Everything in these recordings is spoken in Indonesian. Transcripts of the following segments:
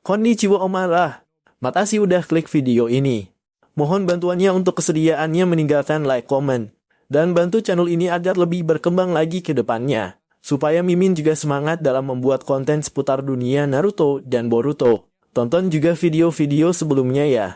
Konnichiwa Omara. Makasih udah klik video ini. Mohon bantuannya untuk kesediaannya meninggalkan like, komen, dan bantu channel ini agar lebih berkembang lagi ke depannya. Supaya Mimin juga semangat dalam membuat konten seputar dunia Naruto dan Boruto. Tonton juga video-video sebelumnya ya.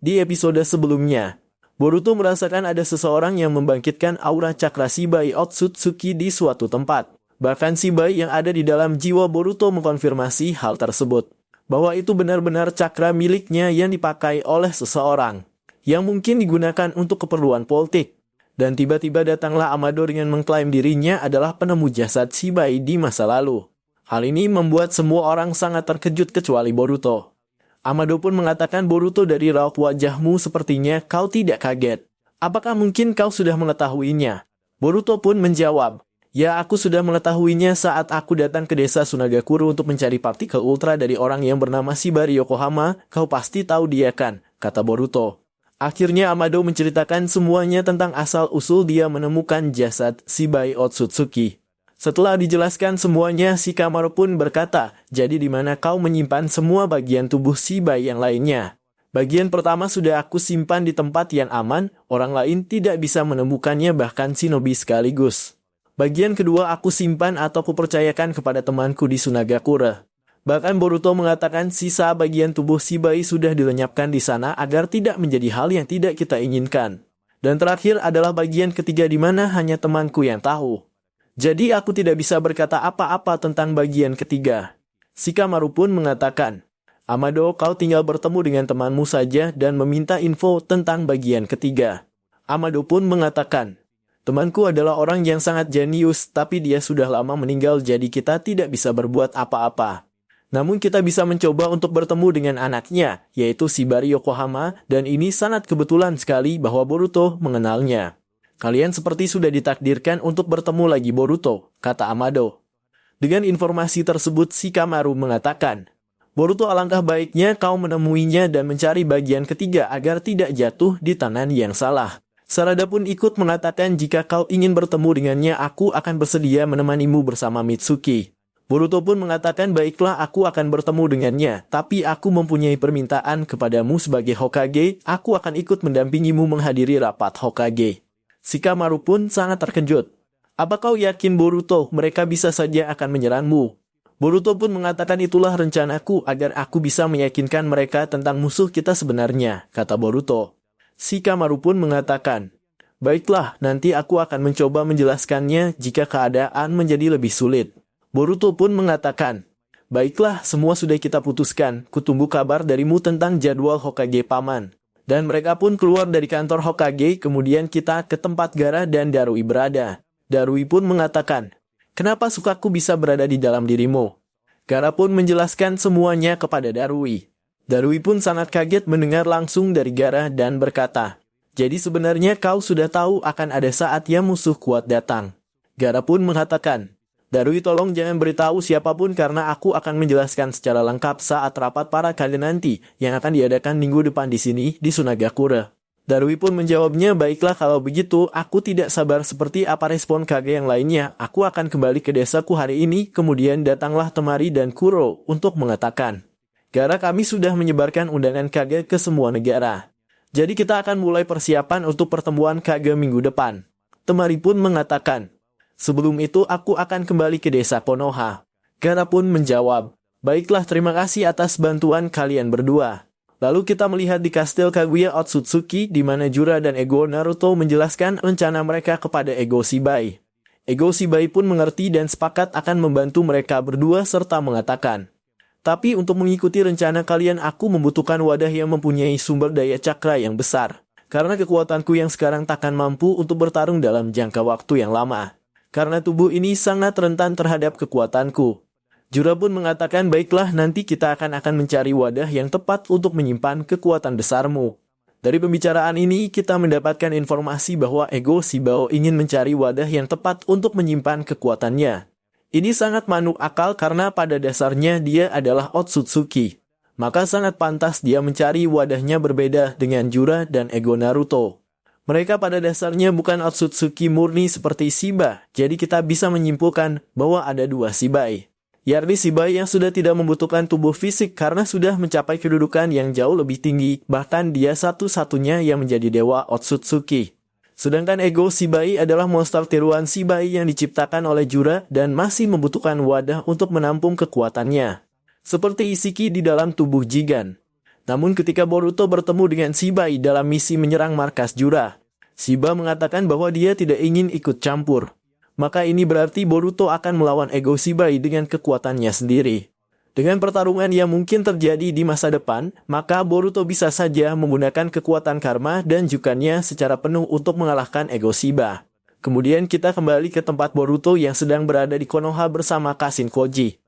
Di episode sebelumnya, Boruto merasakan ada seseorang yang membangkitkan aura cakra Shibai Otsutsuki di suatu tempat. Bahkan Shibai yang ada di dalam jiwa Boruto mengkonfirmasi hal tersebut. Bahwa itu benar-benar cakra miliknya yang dipakai oleh seseorang. Yang mungkin digunakan untuk keperluan politik. Dan tiba-tiba datanglah Amado dengan mengklaim dirinya adalah penemu jasad Shibai di masa lalu. Hal ini membuat semua orang sangat terkejut kecuali Boruto. Amado pun mengatakan, Boruto, dari raut wajahmu sepertinya kau tidak kaget. Apakah mungkin kau sudah mengetahuinya? Boruto pun menjawab, ya aku sudah mengetahuinya saat aku datang ke desa Sunagakure untuk mencari partikel ultra dari orang yang bernama Shibari Yokohama, kau pasti tahu dia kan, kata Boruto. Akhirnya Amado menceritakan semuanya tentang asal-usul dia menemukan jasad Shibai Otsutsuki. Setelah dijelaskan semuanya, Shikamaru pun berkata, jadi di mana kau menyimpan semua bagian tubuh Shibai yang lainnya? Bagian pertama sudah aku simpan di tempat yang aman, orang lain tidak bisa menemukannya bahkan shinobi sekaligus. Bagian kedua aku simpan atau kupercayakan kepada temanku di Sunagakure. Bahkan Boruto mengatakan sisa bagian tubuh Shibai sudah dilenyapkan di sana agar tidak menjadi hal yang tidak kita inginkan. Dan terakhir adalah bagian ketiga di mana hanya temanku yang tahu. Jadi aku tidak bisa berkata apa-apa tentang bagian ketiga. Shikamaru pun mengatakan, Amado, kau tinggal bertemu dengan temanmu saja dan meminta info tentang bagian ketiga. Amado pun mengatakan, temanku adalah orang yang sangat jenius, tapi dia sudah lama meninggal jadi kita tidak bisa berbuat apa-apa. Namun kita bisa mencoba untuk bertemu dengan anaknya, yaitu Shibari Yokohama, dan ini sangat kebetulan sekali bahwa Boruto mengenalnya. Kalian seperti sudah ditakdirkan untuk bertemu lagi Boruto, kata Amado. Dengan informasi tersebut, Shikamaru mengatakan, Boruto, alangkah baiknya kau menemuinya dan mencari bagian ketiga agar tidak jatuh di tangan yang salah. Sarada pun ikut mengatakan jika kau ingin bertemu dengannya, aku akan bersedia menemanimu bersama Mitsuki. Boruto pun mengatakan, baiklah aku akan bertemu dengannya, tapi aku mempunyai permintaan kepadamu sebagai Hokage, aku akan ikut mendampingimu menghadiri rapat Hokage. Shikamaru pun sangat terkejut. Apa kau yakin Boruto, mereka bisa saja akan menyerangmu? Boruto pun mengatakan itulah rencanaku agar aku bisa meyakinkan mereka tentang musuh kita sebenarnya, kata Boruto. Shikamaru pun mengatakan, baiklah nanti aku akan mencoba menjelaskannya jika keadaan menjadi lebih sulit. Boruto pun mengatakan, baiklah semua sudah kita putuskan, kutunggu kabar darimu tentang jadwal Hokage Paman. Dan mereka pun keluar dari kantor Hokage, kemudian kita ke tempat Gaara dan Darui berada. Darui pun mengatakan, kenapa sukaku bisa berada di dalam dirimu? Gaara pun menjelaskan semuanya kepada Darui. Darui pun sangat kaget mendengar langsung dari Gaara dan berkata, jadi sebenarnya kau sudah tahu akan ada saat yang musuh kuat datang. Gaara pun mengatakan, Darui tolong jangan beritahu siapapun karena aku akan menjelaskan secara lengkap saat rapat para kage nanti yang akan diadakan minggu depan di sini di Sunagakure. Darui pun menjawabnya, baiklah kalau begitu aku tidak sabar seperti apa respon kage yang lainnya. Aku akan kembali ke desaku hari ini, kemudian datanglah Temari dan Kuro untuk mengatakan, Gaara kami sudah menyebarkan undangan kage ke semua negara. Jadi kita akan mulai persiapan untuk pertemuan kage minggu depan. Temari pun mengatakan, sebelum itu aku akan kembali ke desa Konoha. Gaara pun menjawab, baiklah terima kasih atas bantuan kalian berdua. Lalu kita melihat di kastil Kaguya Otsutsuki di mana Jura dan Ego Naruto menjelaskan rencana mereka kepada Ego Shibai. Ego Shibai pun mengerti dan sepakat akan membantu mereka berdua serta mengatakan, tapi untuk mengikuti rencana kalian aku membutuhkan wadah yang mempunyai sumber daya cakra yang besar. Karena kekuatanku yang sekarang takkan mampu untuk bertarung dalam jangka waktu yang lama. Karena tubuh ini sangat rentan terhadap kekuatanku. Jura pun mengatakan, baiklah nanti kita akan mencari wadah yang tepat untuk menyimpan kekuatan besarmu. Dari pembicaraan ini, kita mendapatkan informasi bahwa ego Shibao ingin mencari wadah yang tepat untuk menyimpan kekuatannya. Ini sangat manuk akal karena pada dasarnya dia adalah Otsutsuki. Maka sangat pantas dia mencari wadahnya berbeda dengan Jura dan ego Naruto. Mereka pada dasarnya bukan Otsutsuki murni seperti Shiba, jadi kita bisa menyimpulkan bahwa ada dua Shibai. Yakni Shibai yang sudah tidak membutuhkan tubuh fisik karena sudah mencapai kedudukan yang jauh lebih tinggi, bahkan dia satu-satunya yang menjadi dewa Otsutsuki. Sedangkan ego Shibai adalah monster tiruan Shibai yang diciptakan oleh Jura dan masih membutuhkan wadah untuk menampung kekuatannya. Seperti Isiki di dalam tubuh Jigen. Namun ketika Boruto bertemu dengan Shibai dalam misi menyerang markas Jura, Shiba mengatakan bahwa dia tidak ingin ikut campur. Maka ini berarti Boruto akan melawan ego Shibai dengan kekuatannya sendiri. Dengan pertarungan yang mungkin terjadi di masa depan, maka Boruto bisa saja menggunakan kekuatan karma dan jukannya secara penuh untuk mengalahkan ego Shiba. Kemudian kita kembali ke tempat Boruto yang sedang berada di Konoha bersama Kashin Koji.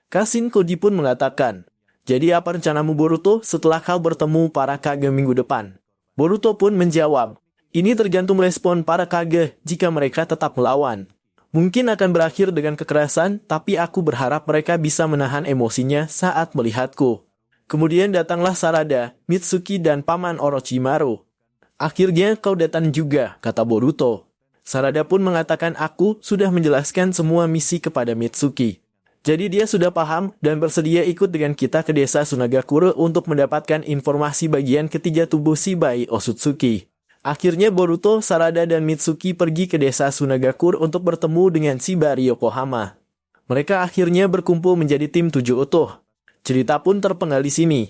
Kashin Koji pun mengatakan, "Jadi apa rencanamu Boruto setelah kau bertemu para Kage minggu depan?" Boruto pun menjawab, "Ini tergantung respon para Kage jika mereka tetap melawan. Mungkin akan berakhir dengan kekerasan, tapi aku berharap mereka bisa menahan emosinya saat melihatku." Kemudian datanglah Sarada, Mitsuki, dan Paman Orochimaru. "Akhirnya kau datang juga," kata Boruto. Sarada pun mengatakan, "Aku sudah menjelaskan semua misi kepada Mitsuki. Jadi dia sudah paham dan bersedia ikut dengan kita ke desa Sunagakure untuk mendapatkan informasi bagian ketiga tubuh Shibai Otsutsuki." Akhirnya Boruto, Sarada, dan Mitsuki pergi ke desa Sunagakure untuk bertemu dengan Shibari Yokohama. Mereka akhirnya berkumpul menjadi tim 7 utuh. Cerita pun terpenggal di sini.